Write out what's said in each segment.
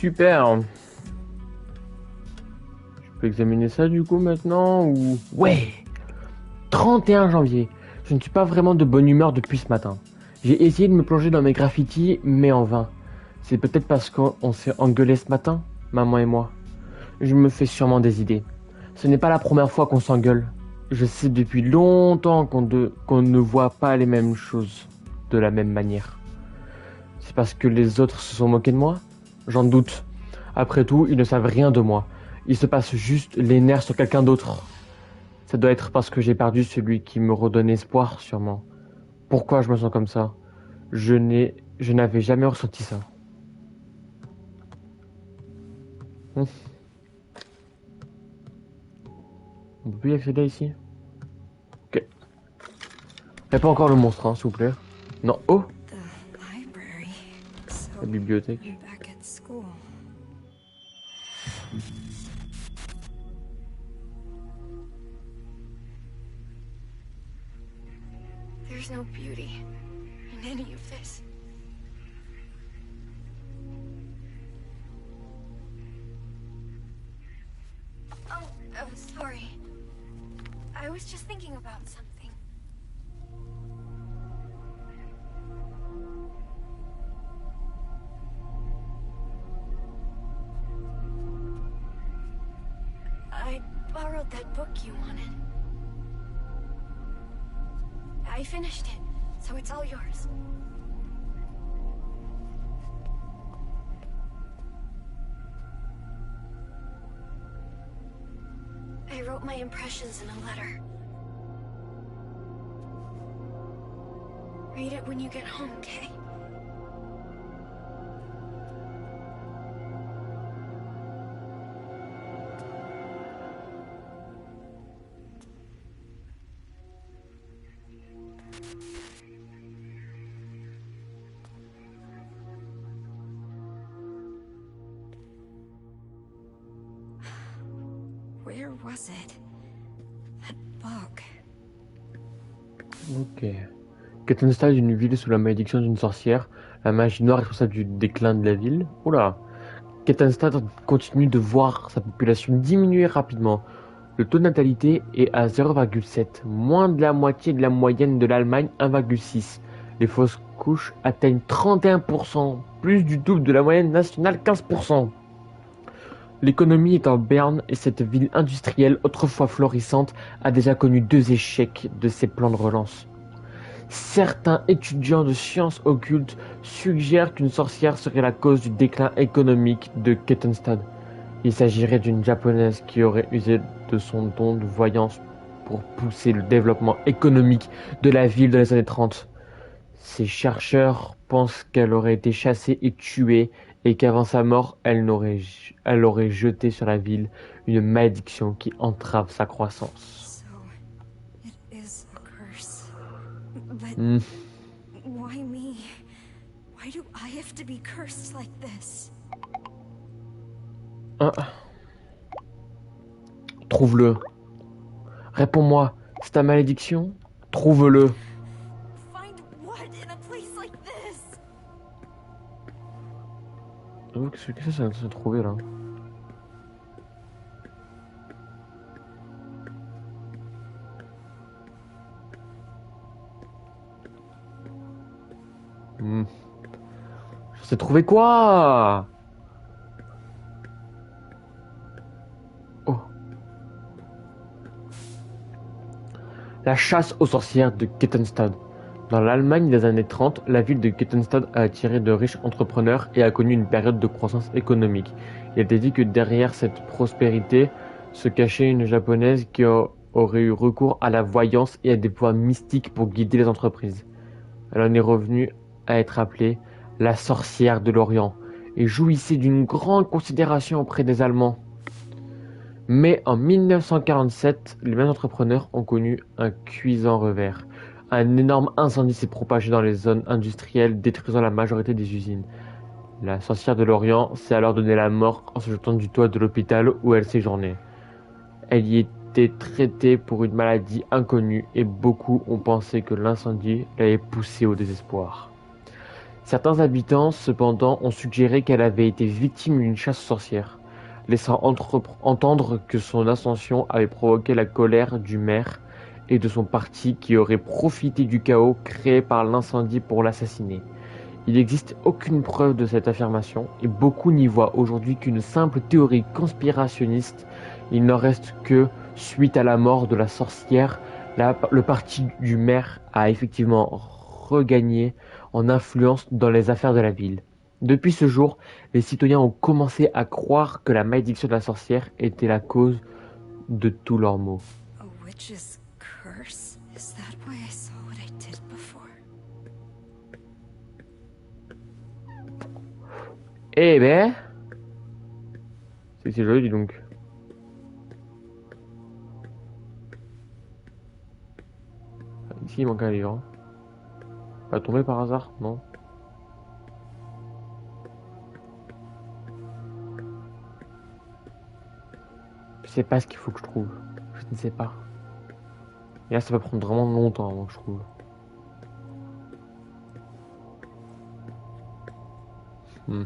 super. Je peux examiner ça du coup maintenant ou... Ouais, 31 janvier. Je ne suis pas vraiment de bonne humeur depuis ce matin. J'ai essayé de me plonger dans mes graffitis, mais en vain. C'est peut-être parce qu'on s'est engueulé ce matin, maman et moi. Je me fais sûrement des idées. Ce n'est pas la première fois qu'on s'engueule. Je sais depuis longtemps qu'on ne voit pas les mêmes choses de la même manière. C'est parce que les autres se sont moqués de moi? J'en doute. Après tout, ils ne savent rien de moi. Ils se passent juste les nerfs sur quelqu'un d'autre. Ça doit être parce que j'ai perdu celui qui me redonne espoir, sûrement. Pourquoi je me sens comme ça? Je n'avais jamais ressenti ça. Hum. On peut plus y accéder ici? Ok. Y'a pas encore le monstre, hein, s'il vous plaît. Non. Oh! The library. So La bibliothèque. I'm back at school. There's no beauty in any of this. Sorry. I was just thinking about something. I borrowed that book you wanted. I finished it, so it's all yours. I wrote my impressions in a letter. Read it when you get home, okay? Where was it? That book. Ok. Kettenstad est une ville sous la malédiction d'une sorcière, la magie noire responsable du déclin de la ville. Oula. Kettenstad continue de voir sa population diminuer rapidement. Le taux de natalité est à 0,7, moins de la moitié de la moyenne de l'Allemagne 1,6. Les fausses couches atteignent 31%, plus du double de la moyenne nationale 15%. L'économie est en berne et cette ville industrielle autrefois florissante a déjà connu 2 échecs de ses plans de relance. Certains étudiants de sciences occultes suggèrent qu'une sorcière serait la cause du déclin économique de Kettenstad. Il s'agirait d'une japonaise qui aurait usé de son don de voyance pour pousser le développement économique de la ville dans les années 30. Ces chercheurs pensent qu'elle aurait été chassée et tuée et qu'avant sa mort, elle aurait jeté sur la ville une malédiction qui entrave sa croissance. So, it is a curse. But Hmm. why me? Why do I have to be cursed like this? Ah. Trouve-le. Réponds-moi, c'est ta malédiction? Trouve-le. Find what in a place like this? Oh, qu'est-ce que ça se trouver là? Hmm. Je sais trouver quoi? Oh. La chasse aux sorcières de Kettenstad. Dans l'Allemagne des années 30, la ville de Kettenstad a attiré de riches entrepreneurs et a connu une période de croissance économique. Il était dit que derrière cette prospérité se cachait une japonaise qui aurait eu recours à la voyance et à des pouvoirs mystiques pour guider les entreprises. Elle en est revenue à être appelée la sorcière de l'Orient et jouissait d'une grande considération auprès des Allemands. Mais en 1947, les mêmes entrepreneurs ont connu un cuisant revers. Un énorme incendie s'est propagé dans les zones industrielles, détruisant la majorité des usines. La sorcière de l'Orient s'est alors donné la mort en se jetant du toit de l'hôpital où elle séjournait. Elle y était traitée pour une maladie inconnue et beaucoup ont pensé que l'incendie l'avait poussée au désespoir. Certains habitants, cependant, ont suggéré qu'elle avait été victime d'une chasse aux sorcières, laissant entendre que son ascension avait provoqué la colère du maire et de son parti qui aurait profité du chaos créé par l'incendie pour l'assassiner. Il n'existe aucune preuve de cette affirmation et beaucoup n'y voient aujourd'hui qu'une simple théorie conspirationniste. Il n'en reste que, suite à la mort de la sorcière, le parti du maire a effectivement regagné en influence dans les affaires de la ville. Depuis ce jour, les citoyens ont commencé à croire que la malédiction de la sorcière était la cause de tous leurs maux. A witch's curse? Is that why I saw what I did before? Eh ben, c'est joli, dis donc. Ici, il manque un livre. Pas tombé par hasard? Non. Je sais pas ce qu'il faut que je trouve. Je ne sais pas. Et là, ça va prendre vraiment longtemps avant que je trouve. Hmm.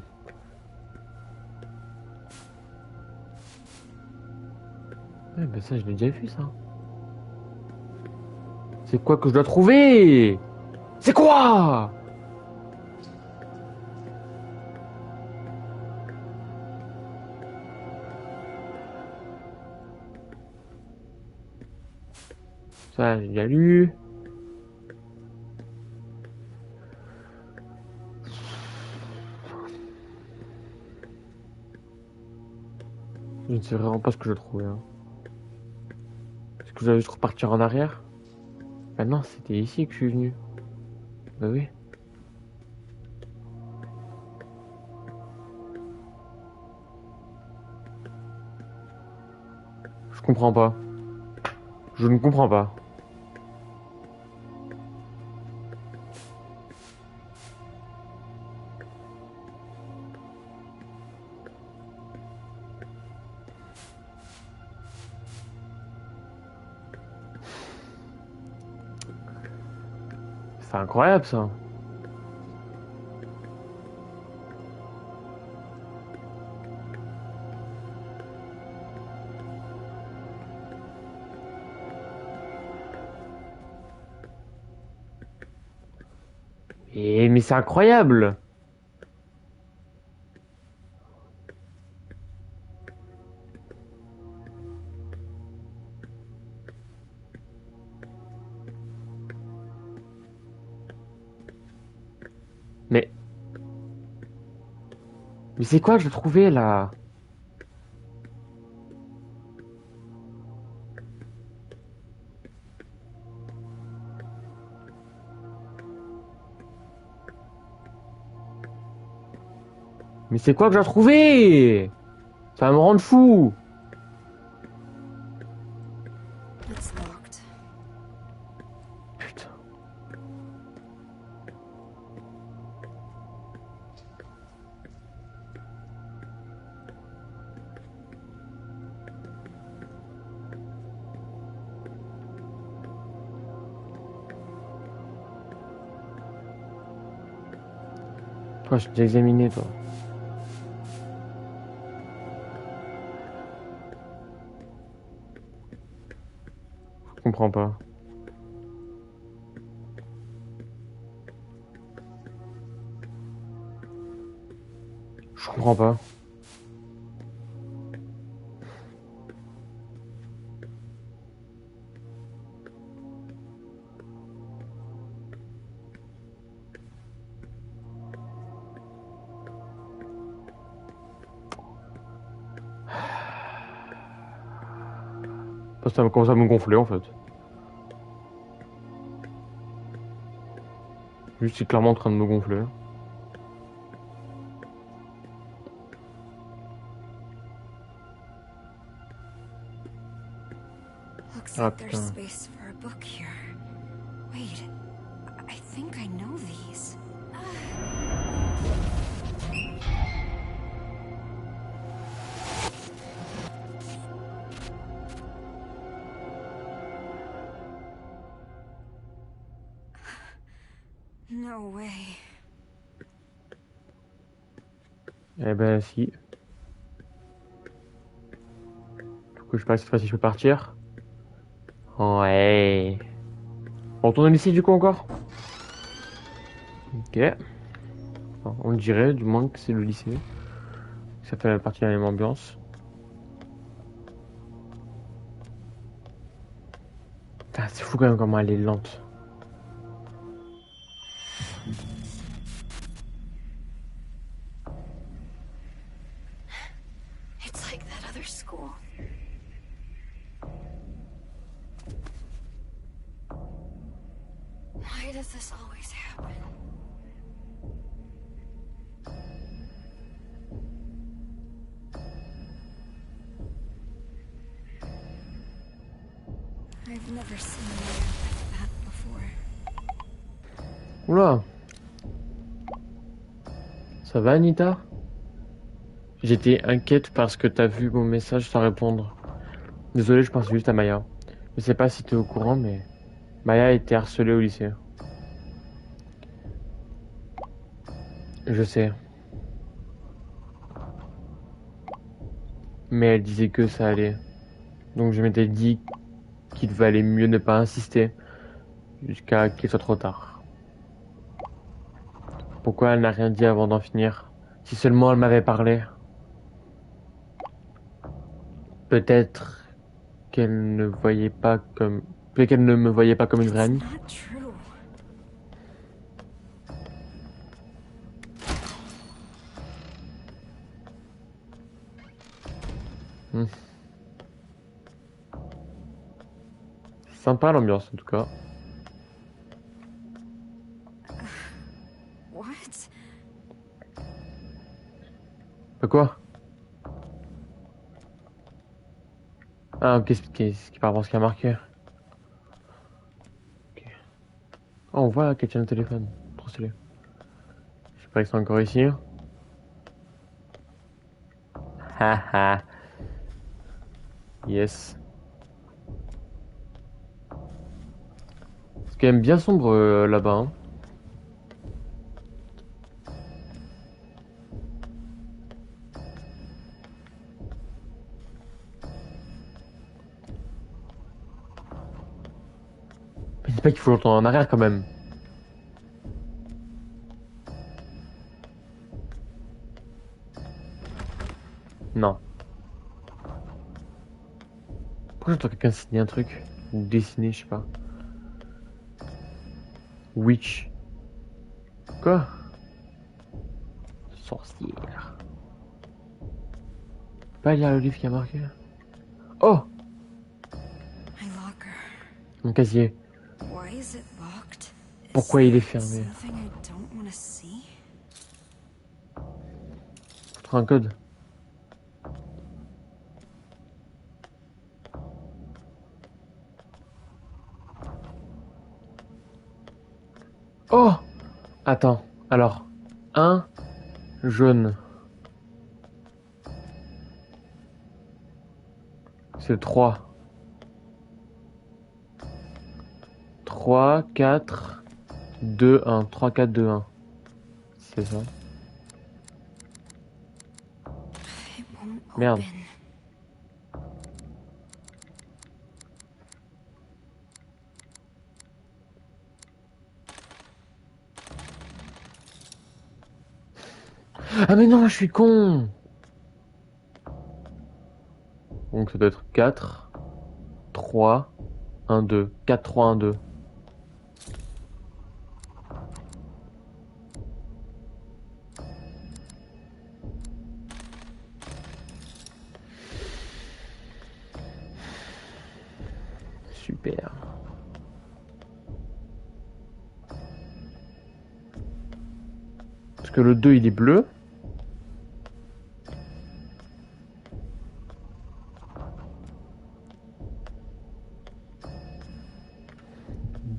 Eh ben ça, je l'ai déjà vu, ça. C'est quoi que je dois trouver? C'est quoi? Ça, j'ai déjà lu. Je ne sais vraiment pas ce que je dois trouver. Hein. Est-ce que je dois juste repartir en arrière? Bah non, c'était ici que je suis venu. Bah oui. Je comprends pas. Je ne comprends pas. C'est incroyable, ça. Mais c'est incroyable. Mais, mais c'est quoi que je dois trouver, là? Mais c'est quoi que je dois trouver? Ça va me rendre fou. It's locked. Putain. Toi, je t'ai examiné, toi. Je comprends pas. Je comprends pas. Ça commence à me gonfler, en fait. Juste, c'est clairement en train de me gonfler. Looks Ah, like there's putain. space for a book here. Wait, I think I know these. No way. Eh ben si. Du coup je sais pas si cette fois-ci je peux partir. Ouais. On retourne au lycée du coup encore? Ok. Enfin, on dirait du moins que c'est le lycée. Ça fait partie de la même ambiance. Putain, c'est fou quand même comment elle est lente. It's like that other school. Why does this always happen? I've never seen a man like that before. Oula. Ça va Anita? J'étais inquiète parce que t'as vu mon message sans répondre. Désolé, je pensais juste à Maya. Je sais pas si t'es au courant, mais Maya a été harcelée au lycée. Je sais. Mais elle disait que ça allait. Donc je m'étais dit qu'il valait mieux ne pas insister jusqu'à qu'il soit trop tard. Pourquoi elle n'a rien dit avant d'en finir? Si seulement elle m'avait parlé. Peut-être qu'elle ne voyait pas comme... Peut-être qu'elle ne me voyait pas comme une vraie It's amie. not true. Hmm. Sympa l'ambiance en tout cas. What? Quoi? Ah, ok, c'est par rapport à ce qui a marqué. Ok. Oh, on voit qu'elle tient le téléphone. Trop stylé. Je sais pas qu'ils sont encore ici. Haha. Yes. C'est quand même bien sombre là-bas. Hein. Mais c'est pas qu'il faut l'entendre en arrière quand même. Non. Pourquoi j'entends quelqu'un signer un truc? Ou dessiner, je sais pas. Witch. Quoi? Sorcière. Pas lire le livre qui a marqué. Oh! My locker. Mon casier. Why is it locked? Is Pourquoi il est there fermé? something I don't want to see? Faut trouver un code. Oh! Attends. Alors. Un jaune. C'est le 3. 3, 4, 2, 1. 3, 4, 2, 1. C'est ça. It won't Merde. open. Ah mais non, je suis con! Donc ça doit être 4, 3, 1, 2. 4, 3, 1, 2. Super. Parce que le 2 il est bleu.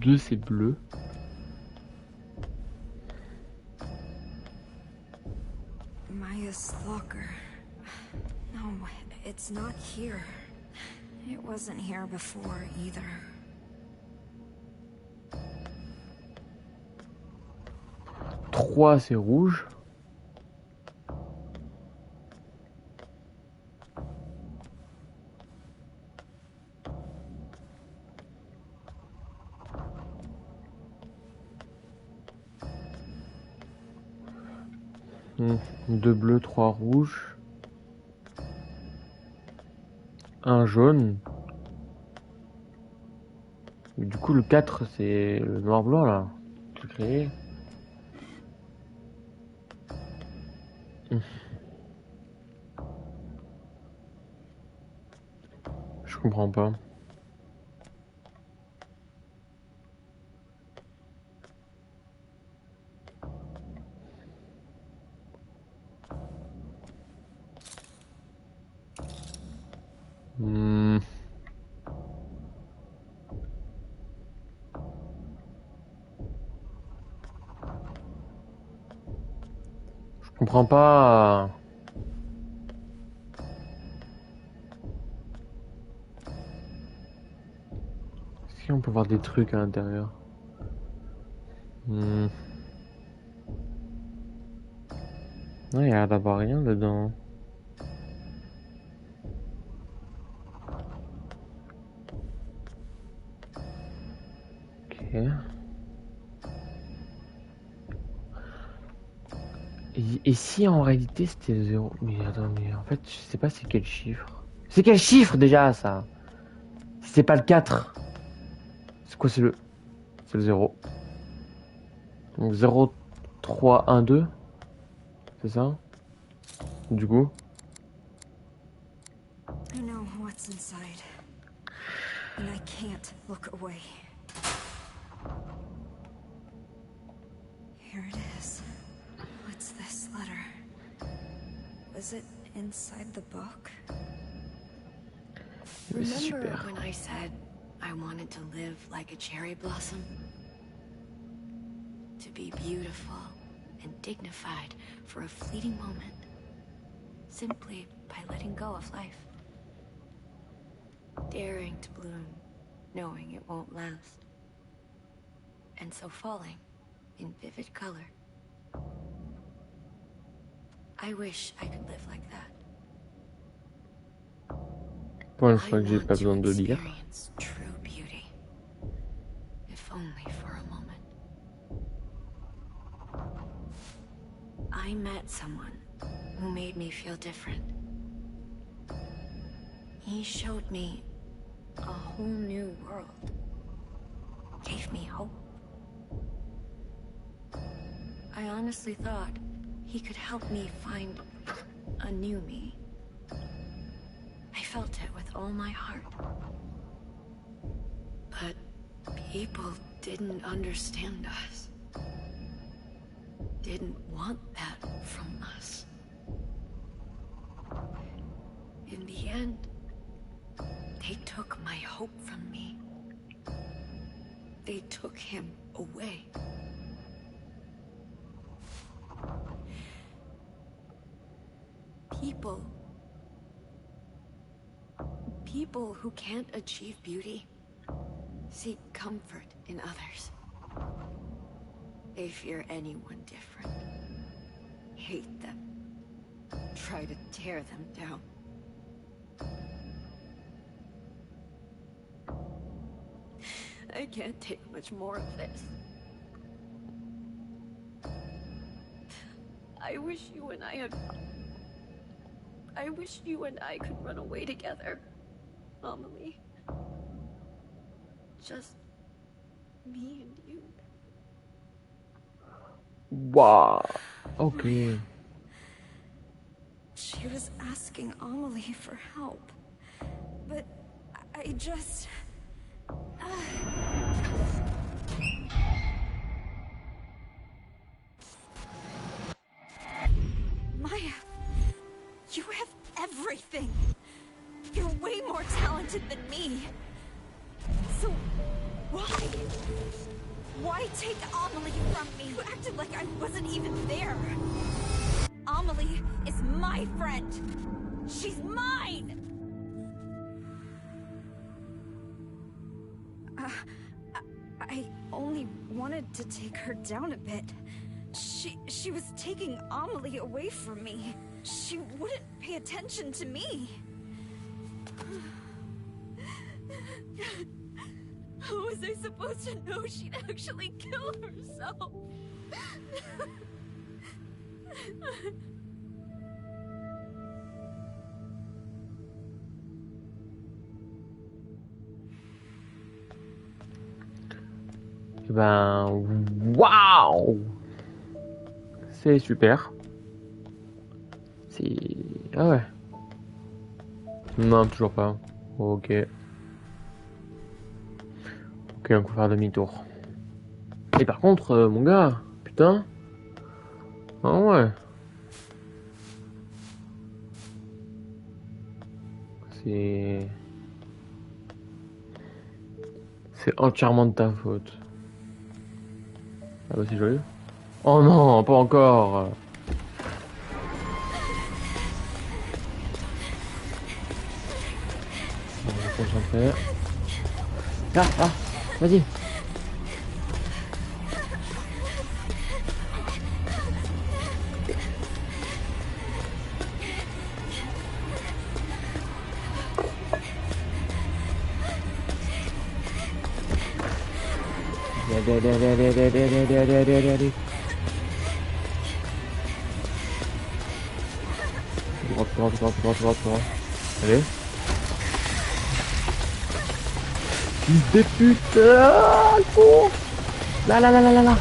2 c'est bleu. Maya's locker. No, it's not here. It wasn't here before either. 3 c'est rouge. 2 bleus, 3 rouges. Un jaune. Du coup, le 4, c'est le noir-blanc, là. J'ai créé. Je comprends pas. Hmm. Je comprends pas. Si on peut voir des trucs à l'intérieur. Hmm. Non, il y a l'air d'avoir rien dedans. Ok. Et si en réalité c'était 0? Mais attends, mais en fait, je sais pas c'est quel chiffre. C'est quel chiffre déjà ça? Si c'est pas le 4. C'est quoi? C'est le 0. Donc 0, 3, 1, 2. C'est ça? Du coup? I know what's inside, and I can't look away. Here it is. What's this letter? Was it inside the book? Mais c'est Remember super. when I said I wanted to live like a cherry blossom? To be beautiful and dignified for a fleeting moment. Simply by letting go of life. Daring to bloom, knowing it won't last. And so falling in vivid color. I wish I could live like that. Pour une I fois que j'ai want pas to besoin de lire. experience true beauty. If only for a moment. I met someone who made me feel different. He showed me a whole new world. Gave me hope. I honestly thought he could help me find a new me. I felt it with all my heart. But people didn't understand us. Didn't want that from us. In the end, they took my hope from me. They took him away. People who can't achieve beauty seek comfort in others. They fear anyone different, hate them, try to tear them down. I can't take much more of this. I wish you and I could run away together, Amelie. Just me and you. Waouh. Ok. She was asking Amelie for help, but I just... Maya, you have everything. You're way more talented than me. So, why? Why take Amelie from me? You acted like I wasn't even there. Amelie is my friend. She's mine! I only wanted to take her down a bit. She was taking Amelie away from me. She wouldn't pay attention to me. How was I supposed to know she'd actually kill herself? Eh ben, waouh! C'est super. C'est... Ah ouais. Non, toujours pas. Ok. Ok, on peut faire demi-tour. Et par contre, mon gars, putain. Ah ouais. C'est... C'est entièrement de ta faute. Ah bah c'est joyeux. Oh non, pas encore. On va se concentrer. Ah, ah, vas-y. Allez, allez, allez, allez, allez, allez, allez, allez, allez, allez. Droite, droite, droite, droite, droite, droite. Allez. Fils de pute. Ah, le con. Là, là, là, là, là, là.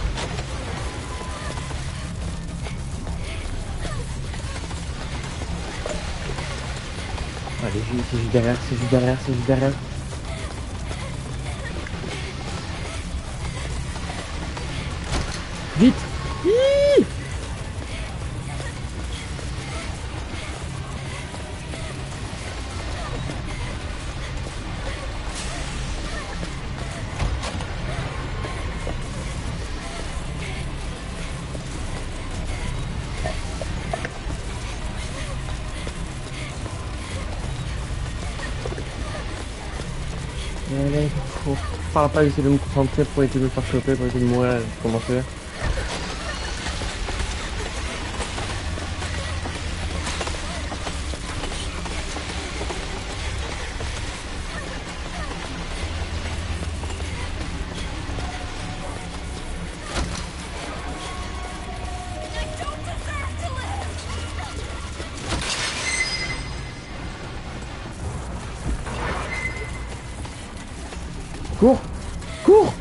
Allez, c'est juste derrière, c'est juste derrière, c'est juste derrière. Vite. Hi. Allez, faut... Parle pas, j'essaie de me concentrer pour essayer de me faire choper, pour essayer de mourir, comment faire. Cours. Cours.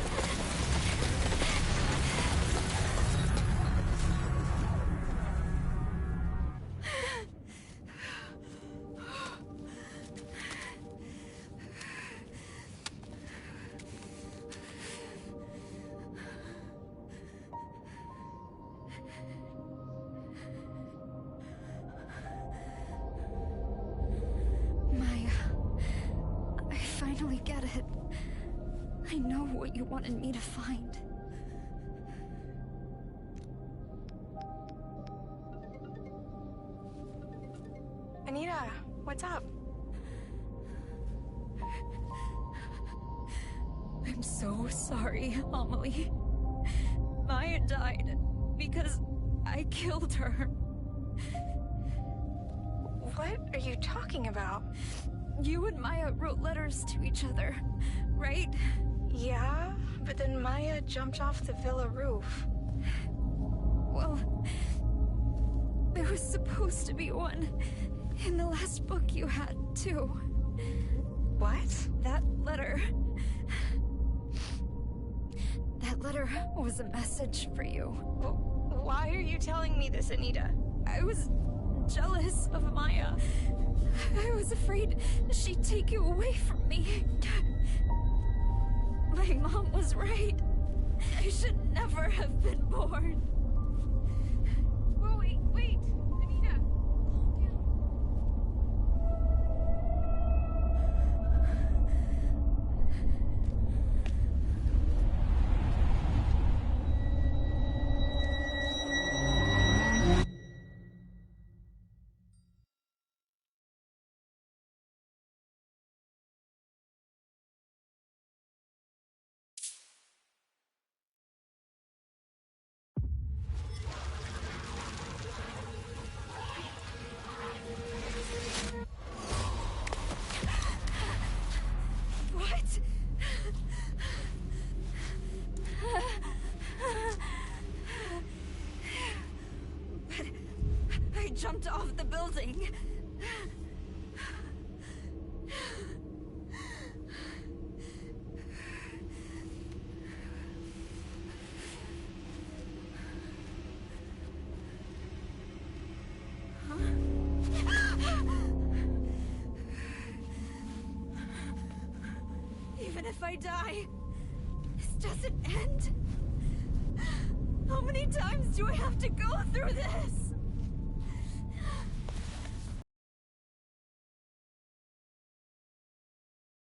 Maya, I finally get it. I know what you wanted me to find. Anita, what's up? I'm so sorry, Amelie. Maya died because I killed her. What are you talking about? You and Maya wrote letters to each other, right? Yeah, but then Maya jumped off the villa roof. Well, there was supposed to be one in the last book you had, too. What? That letter... That letter was a message for you. Why are you telling me this, Anita? I was jealous of Maya. I was afraid she'd take you away from me. My mom was right. I should never have been born. Oh, wait, Anita, calm down. building. Even if I die, this doesn't end. How many times do I have to go through this?